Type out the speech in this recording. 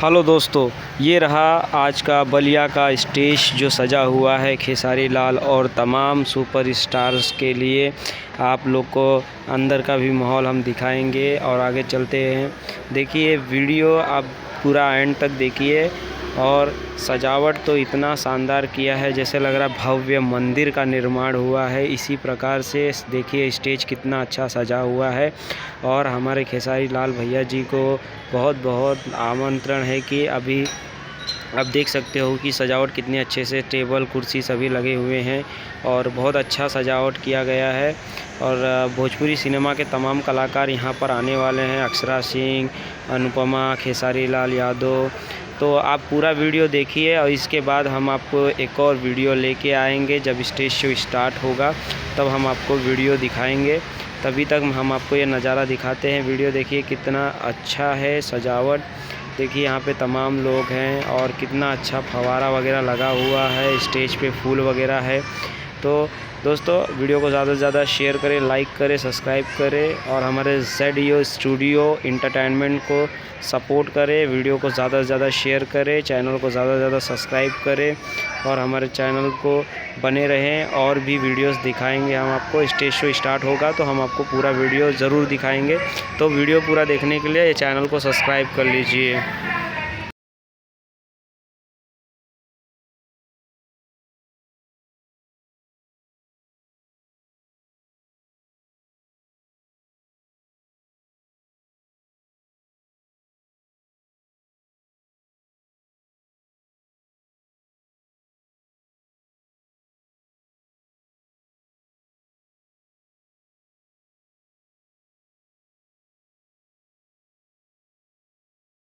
Hello दोस्तों, ये रहा आज का बलिया का स्टेज जो सजा हुआ है खेसारी लाल और तमाम सुपर स्टार्स के लिए। आप लोग को अंदर का भी माहौल हम दिखाएंगे और आगे चलते हैं। देखिए वीडियो आप पूरा एंड तक देखिए। और सजावट तो इतना शानदार किया है जैसे लग रहा भव्य मंदिर का निर्माण हुआ है। इसी प्रकार से देखिए स्टेज कितना अच्छा सजा हुआ है। और हमारे खेसारी लाल भैया जी को बहुत बहुत आमंत्रण है कि अभी आप देख सकते हो कि सजावट कितनी अच्छे से टेबल कुर्सी सभी लगे हुए हैं और बहुत अच्छा सजावट किया गया है। और भोजपुरी सिनेमा के तमाम कलाकार यहाँ पर आने वाले हैं, अक्षरा सिंह, अनुपमा, खेसारी लाल यादव। तो आप पूरा वीडियो देखिए और इसके बाद हम आपको एक और वीडियो लेके आएंगे। जब स्टेज शो स्टार्ट होगा तब हम आपको वीडियो दिखाएंगे। तभी तक हम आपको ये नज़ारा दिखाते हैं। वीडियो देखिए कितना अच्छा है सजावट। देखिए यहाँ पे तमाम लोग हैं और कितना अच्छा फव्वारा वगैरह लगा हुआ है, स्टेज पे फूल वगैरह है। तो दोस्तों वीडियो को ज़्यादा से ज़्यादा शेयर करें, लाइक करें, सब्सक्राइब करें और हमारे ZEO स्टूडियो एंटरटेनमेंट को सपोर्ट करें। वीडियो को ज़्यादा से ज़्यादा शेयर करें, चैनल को ज़्यादा से ज़्यादा सब्सक्राइब करें और हमारे चैनल को बने रहें। और भी वीडियोस दिखाएंगे हम आपको। स्टेज शो स्टार्ट होगा तो हम आपको पूरा वीडियो ज़रूर दिखाएंगे। तो वीडियो पूरा देखने के लिए चैनल को सब्सक्राइब कर लीजिए।